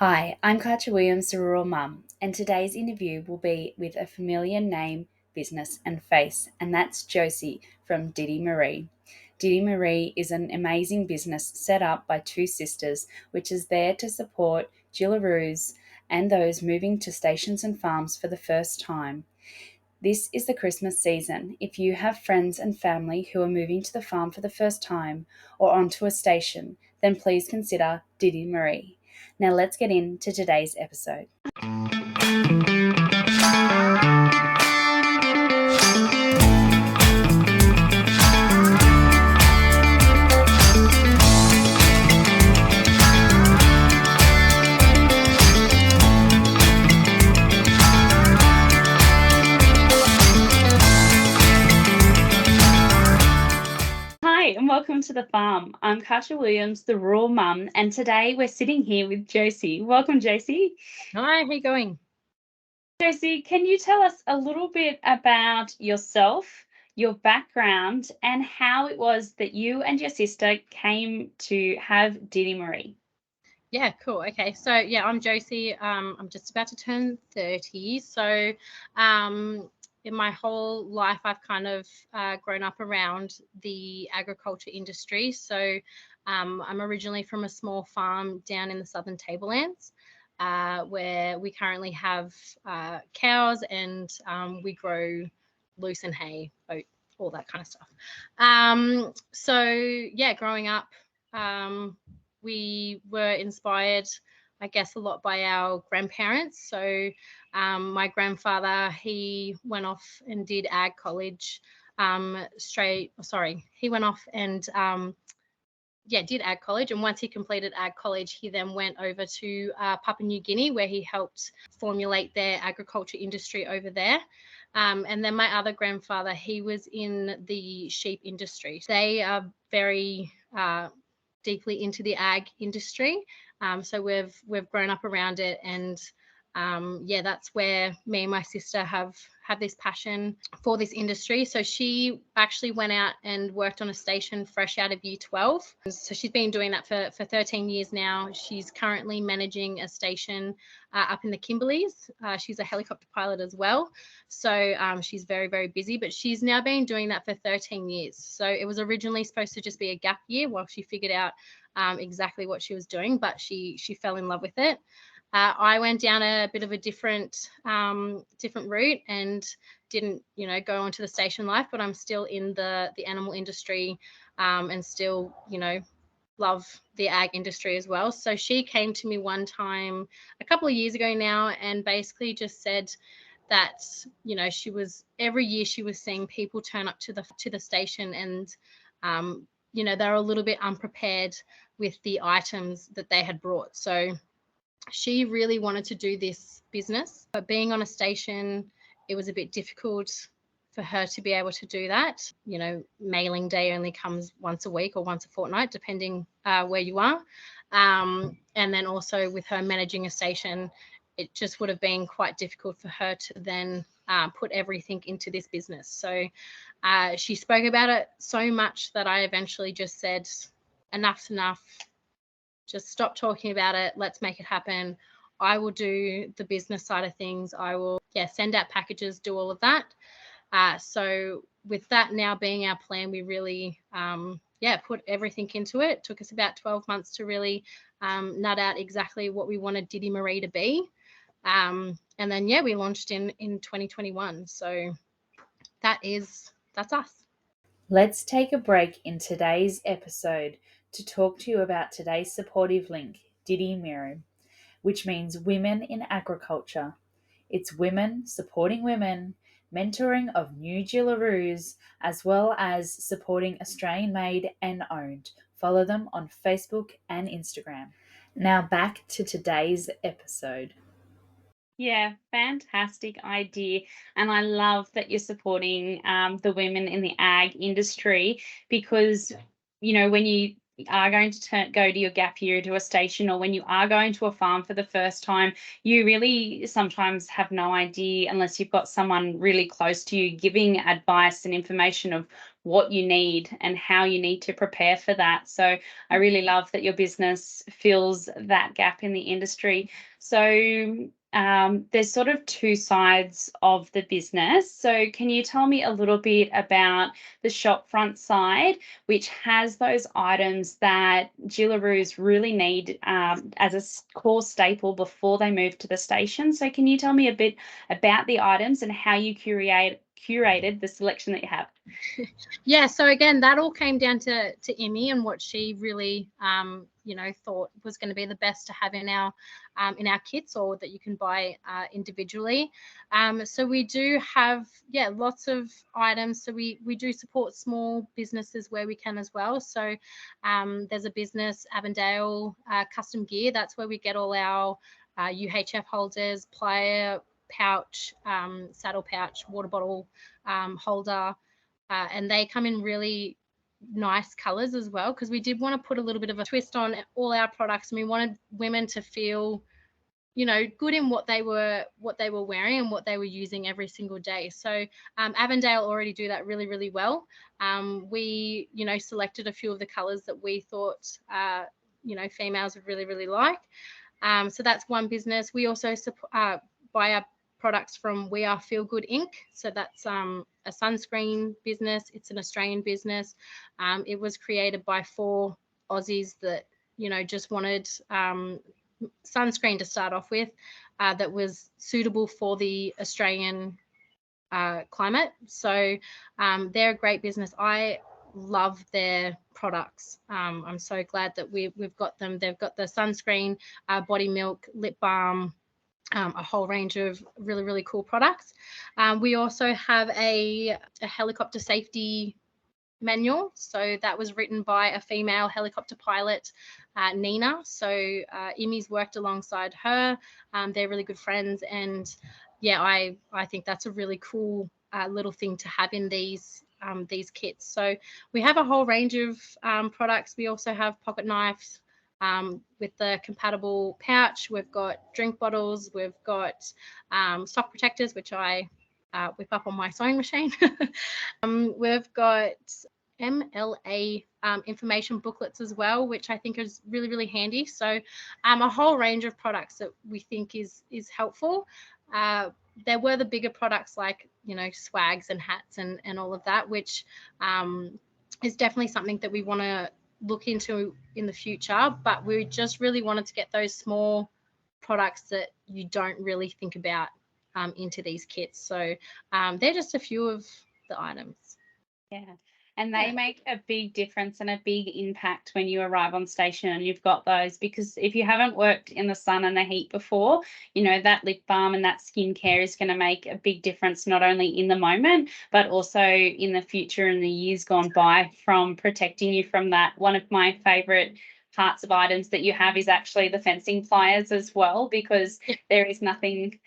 Hi, I'm Katja Williams, the rural mum, and today's interview will be with a familiar name, business, and face, and that's Josie from Didimeri. Didimeri is an amazing business set up by two sisters, which is there to support Jillaroos and those moving to stations and farms for the first time. This is the Christmas season. If you have friends and family who are moving to the farm for the first time or onto a station, then please consider Didimeri. Now let's get into today's episode. Hi, and welcome to the farm. I'm Katja Williams, the rural mum, and today we're sitting here with Josie. Welcome, Josie. Hi, how you going? Josie, can you tell us a little bit about yourself, your background, and how it was that you and your sister came to have Didimeri? Yeah, cool. Okay, so yeah, I'm Josie. I'm just about to turn 30. So, in my whole life, I've kind of grown up around the agriculture industry. So, I'm originally from a small farm down in the Southern Tablelands, where we currently have cows and we grow lucerne hay, oat, all that kind of stuff. So yeah, growing up. We were inspired, I guess, a lot by our grandparents. So my grandfather, he went off and did ag college he went off and did ag college. And once he completed ag college, he then went over to Papua New Guinea, where he helped formulate their agriculture industry over there. And then my other grandfather, he was in the sheep industry. They are very deeply into the ag industry. So we've grown up around it, and that's where me and my sister have this passion for this industry. So she actually went out and worked on a station fresh out of year 12. So she's been doing that for 13 years now. She's currently managing a station up in the Kimberleys. She's a helicopter pilot as well. So she's very, very busy, but she's now been doing that for 13 years. So it was originally supposed to just be a gap year while she figured out exactly what she was doing, but she fell in love with it. I went down a bit of a different route and didn't, go onto the station life, but I'm still in the animal industry and still, love the ag industry as well. So she came to me one time a couple of years ago now and basically just said that, every year she was seeing people turn up to the station and, they're a little bit unprepared with the items that they had brought. So she really wanted to do this business, but being on a station, it was a bit difficult for her to be able to do that. Mailing day only comes once a week or once a fortnight, depending where you are. And then also with her managing a station, it just would have been quite difficult for her to then put everything into this business. So she spoke about it so much that I eventually just said, enough's enough. Just stop talking about it. Let's make it happen. I will do the business side of things. I will, send out packages, do all of that. So with that now being our plan, we really, put everything into it. It took us about 12 months to really nut out exactly what we wanted Didimeri to be. And then, we launched in 2021. So that's us. Let's take a break in today's episode to talk to you about today's supportive link, Didimeri, which means Women in Agriculture. It's women supporting women, mentoring of new Jillaroos, as well as supporting Australian-made and owned. Follow them on Facebook and Instagram. Now back to today's episode. Yeah, fantastic idea. And I love that you're supporting the women in the ag industry because, when you are going to go to your gap year to a station, or when you are going to a farm for the first time, you really sometimes have no idea unless you've got someone really close to you giving advice and information of what you need and how you need to prepare for that. So I really love that your business fills that gap in the industry. So there's sort of two sides of the business. So can you tell me a little bit about the shop front side, which has those items that Jillaroos really need as a core staple before they move to the station? So can you tell me a bit about the items and how you curated the selection that you have? Yeah, so again, that all came down to Emmy and what she really thought was going to be the best to have in our kits, or that you can buy individually. So we do have lots of items. So we do support small businesses where we can as well. So there's a business, Avondale Custom Gear. That's where we get all our UHF holders, plier, pouch, saddle pouch, water bottle holder. And they come in really nice colors as well, because we did want to put a little bit of a twist on all our products, and we wanted women to feel good in what they were wearing and what they were using every single day. So Avondale already do that really, really well. We selected a few of the colors that we thought females would really, really like. So that's one business. We also buy our products from We Are Feel Good Inc. So that's a sunscreen business. It's an Australian business. It was created by 4 Aussies that just wanted sunscreen to start off with that was suitable for the Australian climate. So they're a great business. I love their products. I'm so glad that we've got them. They've got the sunscreen, body milk, lip balm, a whole range of really, really cool products. We also have a helicopter safety manual. So that was written by a female helicopter pilot, Nina. So Emmy's worked alongside her. They're really good friends. And yeah, I think that's a really cool little thing to have in these kits. So we have a whole range of products. We also have pocket knives with the compatible pouch. We've got drink bottles. We've got sock protectors, which I whip up on my sewing machine. We've got MLA information booklets as well, which I think is really, really handy. So a whole range of products that we think is helpful. There were the bigger products like, swags and hats and all of that, which is definitely something that we want to look into in the future. But we just really wanted to get those small products that you don't really think about into these kits. So they're just a few of the items. Yeah. And they make a big difference and a big impact when you arrive on station and you've got those, because if you haven't worked in the sun and the heat before, that lip balm and that skincare is going to make a big difference, not only in the moment, but also in the future and the years gone by, from protecting you from that. One of my favorite parts of items that you have is actually the fencing pliers as well, because there is nothing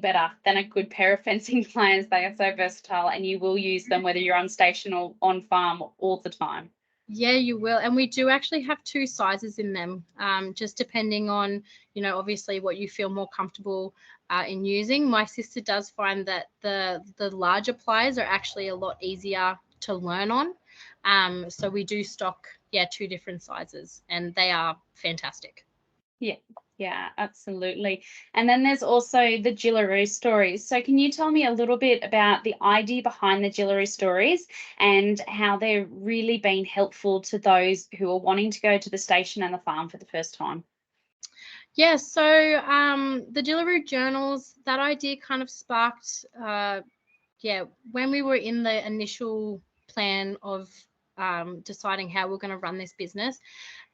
better than a good pair of fencing pliers. They are so versatile, and you will use them whether you're on station or on farm all the time. Yeah, you will. And we do actually have 2 sizes in them, just depending on, obviously what you feel more comfortable in using. My sister does find that the larger pliers are actually a lot easier to learn on. So we do stock, 2 different sizes, and they are fantastic. Yeah, yeah, absolutely. And then there's also the Jillaroo stories. So can you tell me a little bit about the idea behind the Jillaroo stories and how they've really been helpful to those who are wanting to go to the station and the farm for the first time? Yeah, so the Jillaroo journals, that idea kind of sparked, when we were in the initial plan of deciding how we're going to run this business.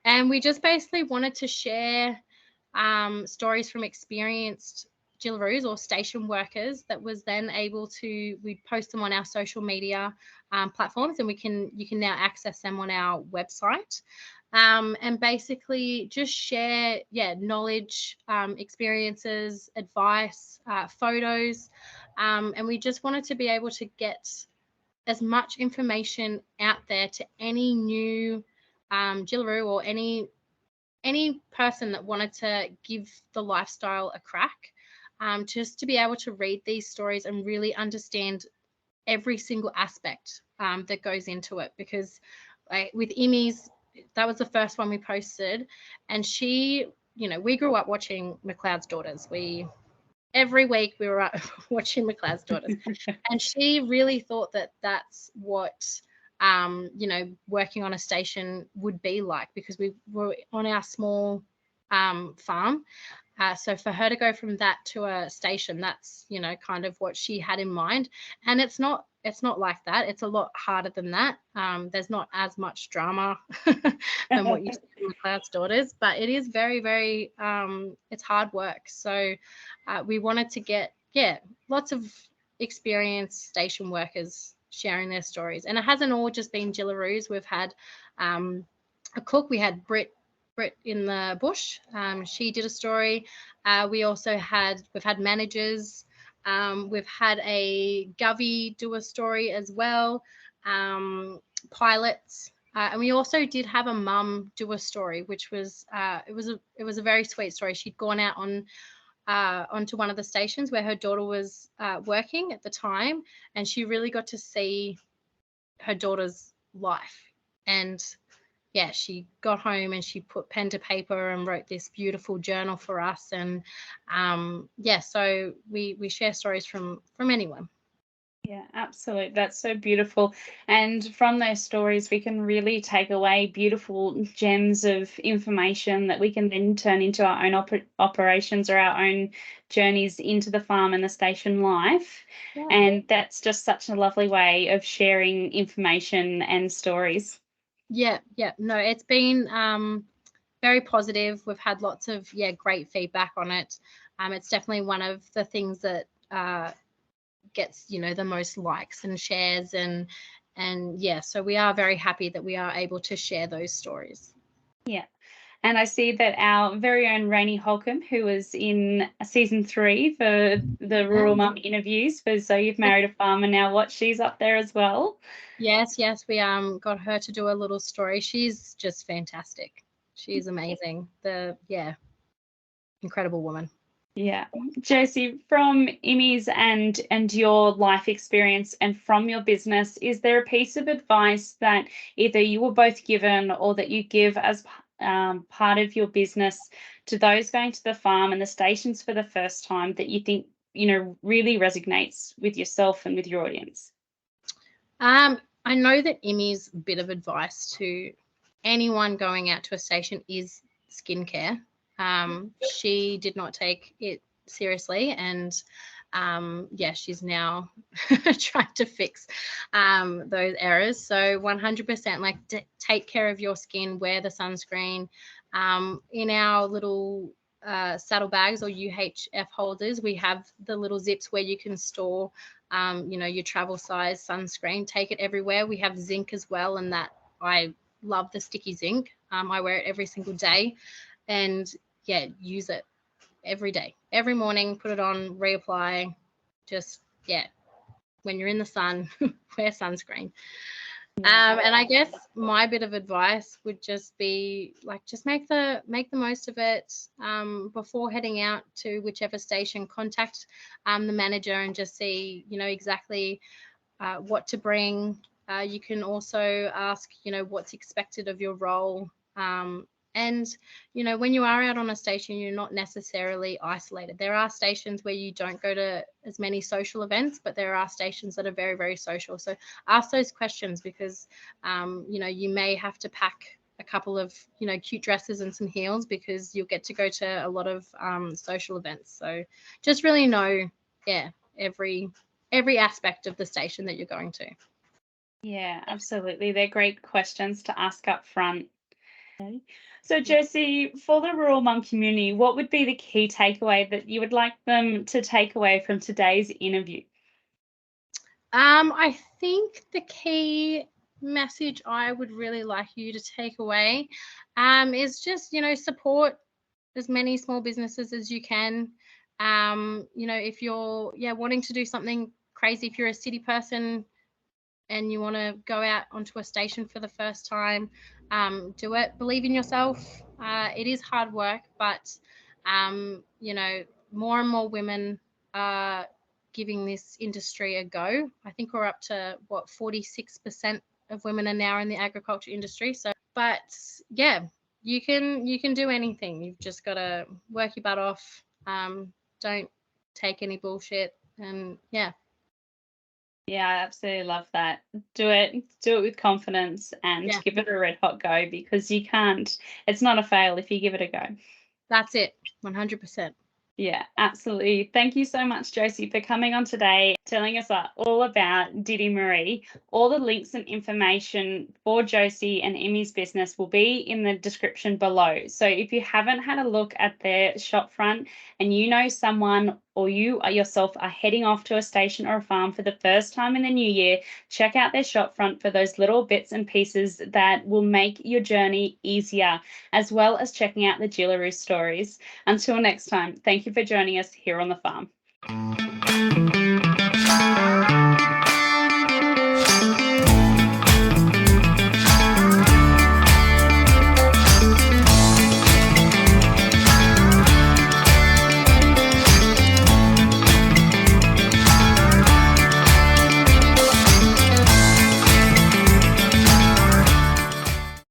And we just basically wanted to share stories from experienced Jillaroos or station workers that was then able to, we post them on our social media platforms, and you can now access them on our website. And basically just share, knowledge, experiences, advice, photos. And we just wanted to be able to get as much information out there to any new Jillaroo or any person that wanted to give the lifestyle a crack, just to be able to read these stories and really understand every single aspect that goes into it. Because with Emmy's, that was the first one we posted, and she, we grew up watching McLeod's Daughters. Every week we were watching McLeod's Daughters, and she really thought that that's what working on a station would be like, because we were on our small farm. So for her to go from that to a station, that's kind of what she had in mind. And it's not like that. It's a lot harder than that. There's not as much drama than what you see in McLeod's Daughters, but it is very, very it's hard work. So we wanted to get lots of experienced station workers sharing their stories. And it hasn't all just been Jillaroos. We've had a cook. We had Brit in the bush. She did a story. We've had managers. We've had a Govey do a story as well. Pilots. And we also did have a mum do a story, which was it was a very sweet story. She'd gone out onto one of the stations where her daughter was working at the time, and she really got to see her daughter's life. And she got home and she put pen to paper and wrote this beautiful journal for us. And so we share stories from anyone. Yeah, absolutely. That's so beautiful. And from those stories, we can really take away beautiful gems of information that we can then turn into our own operations or our own journeys into the farm and the station life. Yeah. And that's just such a lovely way of sharing information and stories. Yeah. No, it's been very positive. We've had lots of great feedback on it. It's definitely one of the things that gets the most likes and shares, and so we are very happy that we are able to share those stories. Yeah. And I see that our very own Rainey Holcomb, who was in season 3 for the Rural Mum interviews for So You've Married a Farmer Now What, she's up there as well. Yes, we got her to do a little story. She's just fantastic. She's amazing. Incredible woman. Yeah. Josie, from Emmy's and your life experience and from your business, is there a piece of advice that either you were both given or that you give as part of your business to those going to the farm and the stations for the first time that you think, really resonates with yourself and with your audience? I know that Emmy's bit of advice to anyone going out to a station is skincare. She did not take it seriously, and she's now trying to fix those errors. So 100%, take care of your skin, wear the sunscreen. In our little saddlebags or UHF holders, we have the little zips where you can store your travel size sunscreen. Take it everywhere. We have zinc as well, and that I love the sticky zinc. I wear it every single day, and use it every day, every morning. Put it on, reapply. Just when you're in the sun, wear sunscreen. And I guess my bit of advice would just be just make the most of it. Before heading out to whichever station, contact the manager and just see exactly what to bring. You can also ask what's expected of your role. And when you are out on a station, you're not necessarily isolated. There are stations where you don't go to as many social events, but there are stations that are very, very social. So ask those questions, because you may have to pack a couple of cute dresses and some heels, because you'll get to go to a lot of social events. So just really know every aspect of the station that you're going to. Yeah, absolutely. They're great questions to ask up front. So, Josie, for the rural mum community, what would be the key takeaway that you would like them to take away from today's interview? I think the key message I would really like you to take away is just, support as many small businesses as you can. If you're wanting to do something crazy, if you're a city person and you want to go out onto a station for the first time, Do it. Believe in yourself. It is hard work, but you know, more and more women are giving this industry a go. I think we're up to what 46% of women are now in the agriculture industry. So, but yeah, you can do anything. You've just got to work your butt off. Don't take any bullshit, and yeah. Yeah, I absolutely love that. Do it with confidence and Yeah, give it a red hot go, because you can't, it's not a fail if you give it a go. that's it. 100%. Yeah, absolutely. Thank you so much, Josie, for coming on today, telling us all about Didimeri. All the links and information for Josie and Emmy's business will be in the description below. So if you haven't had a look at their shop front, and you know someone or you yourself are heading off to a station or a farm for the first time in the new year, check out their shop front for those little bits and pieces that will make your journey easier, as well as checking out the Jillaroo stories. Until next time, thank you for joining us here on the farm.